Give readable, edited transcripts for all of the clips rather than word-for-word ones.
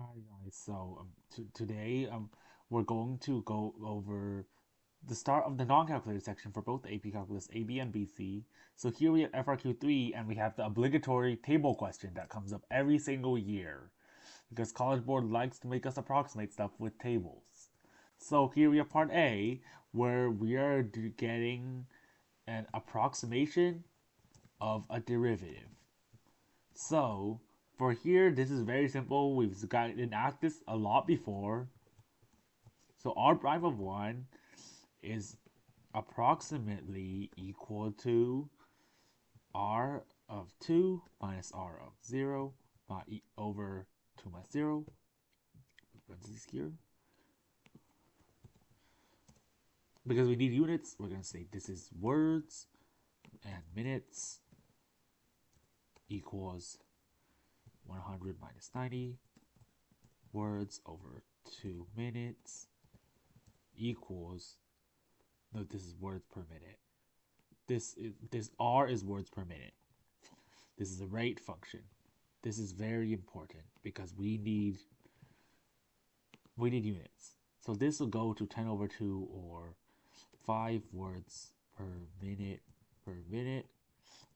Hi guys, so today we're going to go over the start of the non-calculated section for both the AP Calculus AB and BC. So here we have FRQ 3 and we have the obligatory table question that comes up every single year because College Board likes to make us approximate stuff with tables. So here we have part A where we are getting an approximation of a derivative. So for here, this is very simple. We've gotten asked this a lot before. So r prime of 1 is approximately equal to r of 2 minus r of 0 over 2 minus 0. Parentheses here. Because we need units, we're going to say this is words and minutes equals 100 minus 90 words over 2 minutes equals, no, this is words per minute. This r is words per minute. This is a rate function. This is very important because we need units. So this will go to 10 over 2 or 5 words per minute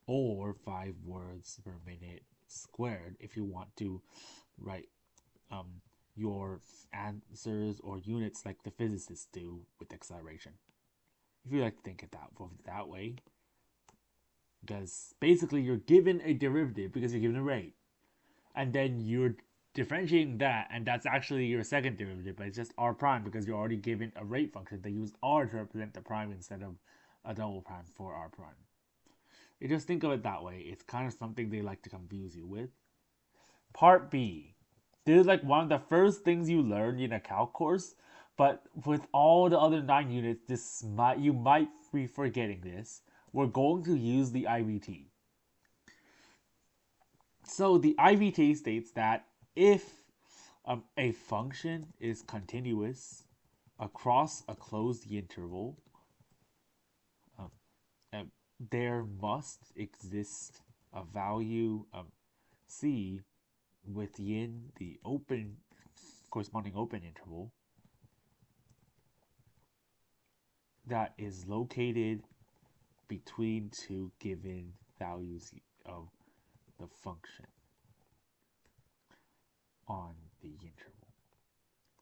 or 5 words per minute squared if you want to write your answers or units like the physicists do with acceleration. If you like to think it that way, because basically you're given a derivative because you're given a rate, and then you're differentiating that, and that's actually your second derivative, but it's just r prime because you're already given a rate function. They use r to represent the prime instead of a double prime for r prime. You just think of it that way. It's kind of something they like to confuse you with. Part B. This is like one of the first things you learn in a calc course, but with all the other 9 units, you might be forgetting this. We're going to use the IVT. So the IVT states that if a function is continuous across a closed interval, there must exist a value c within the corresponding open interval that is located between two given values of the function on the interval.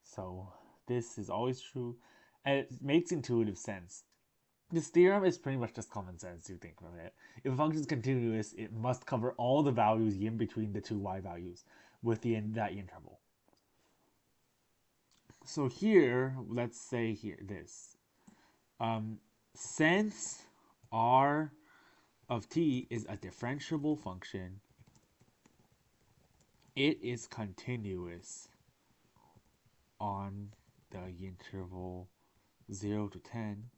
So this is always true, and it makes intuitive sense. This theorem is pretty much just common sense, you think of it. If a function is continuous, it must cover all the values in between the two y values within that interval. So here, let's say here this. Since r of t is a differentiable function, it is continuous on the interval 0 to 10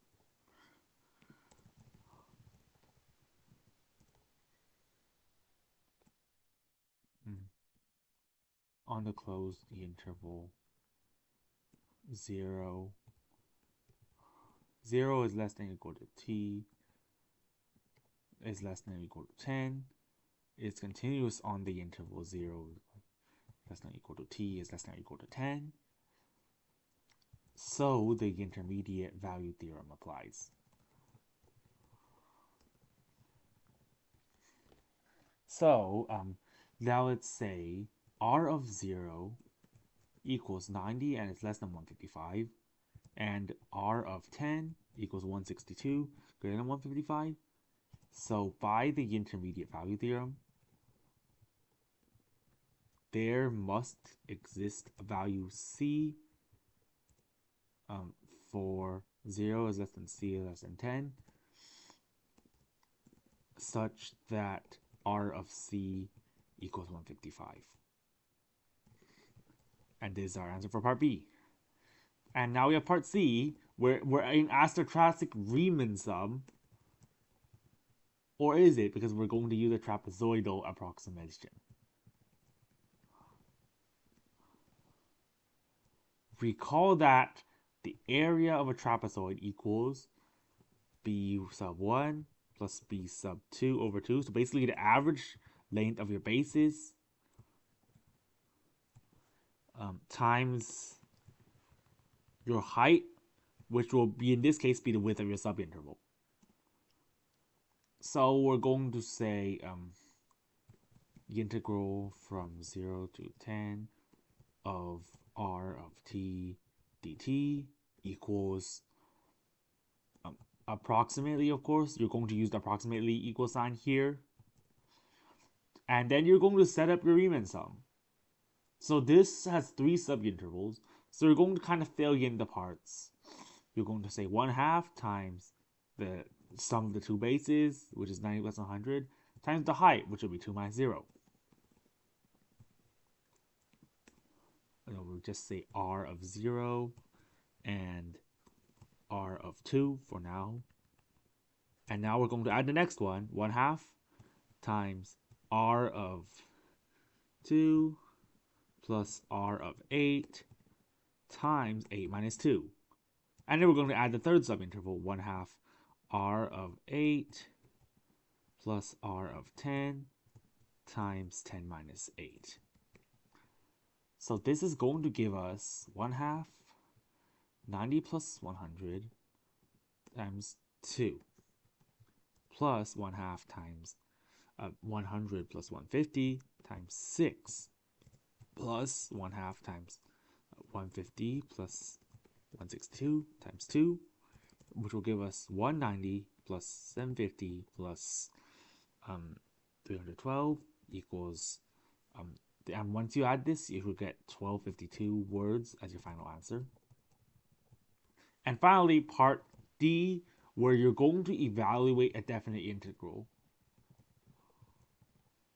on the closed interval 0 is less than or equal to t is less than or equal to 10. It's continuous on the interval 0 less than or equal to t is less than or equal to 10. So the intermediate value theorem applies. So now let's say r of 0 equals 90 and it's less than 155, and r of 10 equals 162 greater than 155. So by the intermediate value theorem, there must exist a value c for 0 is less than c is less than 10, such that r of c equals 155. And this is our answer for part B. And now we have part C, where we're in asked Riemann sum. Or is it? Because we're going to use a trapezoidal approximation. Recall that the area of a trapezoid equals b sub 1 plus b sub 2 over 2. So basically the average length of your bases times your height, which will be, in this case, be the width of your subinterval. So we're going to say the integral from 0 to 10 of r of t dt equals approximately, of course, you're going to use the approximately equal sign here. And then you're going to set up your Riemann sum. So this has 3 subintervals. So you're going to kind of fill in the parts. You're going to say 1/2 times the sum of the two bases, which is 90 plus 100, times the height, which will be 2 minus 0. And we'll just say r of 0 and r of 2 for now. And now we're going to add the next one, 1/2 times r of 2 plus r of 8 times 8 minus 2. And then we're going to add the third subinterval, 1/2 r of 8 plus r of 10 times 10 minus 8. So this is going to give us 1/2 90 plus 100 times 2 plus 1/2 times 100 plus 150 times 6 plus 1/2 times 150 plus 162 times 2, which will give us 190 plus 750 plus 312 equals, and once you add this, you will get 1252 words as your final answer. And finally, part D, where you're going to evaluate a definite integral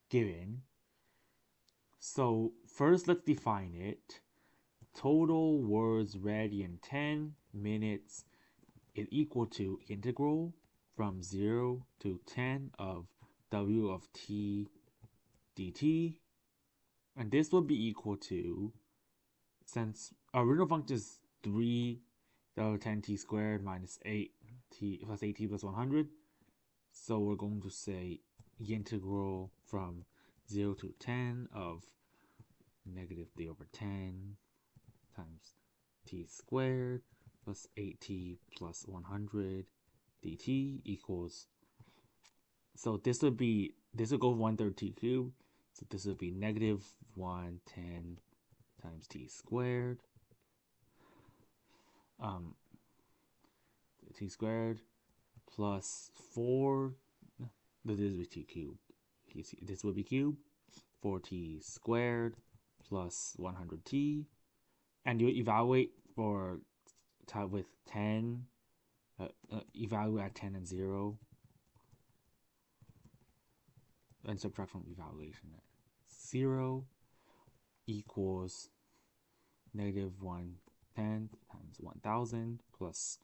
given. So first, let's define it. Total words read in 10 minutes is equal to integral from 0 to 10 of w of t dt. And this will be equal to, since our original function is 3 w of 10t squared minus 8t plus 8t plus 100. So we're going to say the integral from 0 to 10 of negative 3 over 10 times t squared plus 8t plus 100 dt equals, so this will go 1/3 t cubed, so this would be negative 110 times t squared, t squared plus 4, this is t cubed, this will be cubed, 4t squared plus 100t, and you evaluate for with 10, evaluate at 10 and 0, and subtract from evaluation at 0 equals negative 110 times 1000 plus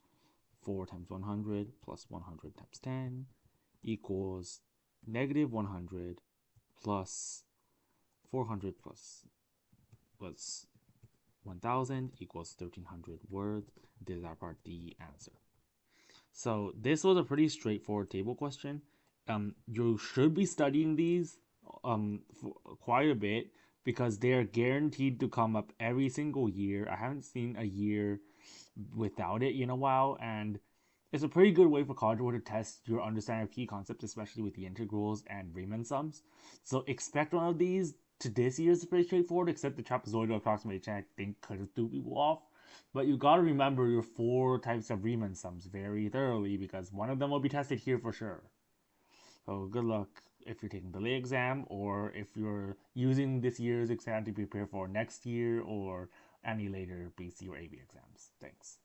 4 times 100 plus 100 times 10 equals negative 100 plus 400 plus 1000 equals 1300 words. This is our part D answer. So this was a pretty straightforward table question. You should be studying these for quite a bit because they are guaranteed to come up every single year. I haven't seen a year without it in a while, and it's a pretty good way for College Board to test your understanding of key concepts, especially with the integrals and Riemann sums. So expect one of these. To this year is pretty straightforward, except the trapezoidal approximation I think could have threw people off. But you gotta remember your 4 types of Riemann sums very thoroughly because one of them will be tested here for sure. So good luck if you're taking the lay exam or if you're using this year's exam to prepare for next year or any later BC or AB exams. Thanks.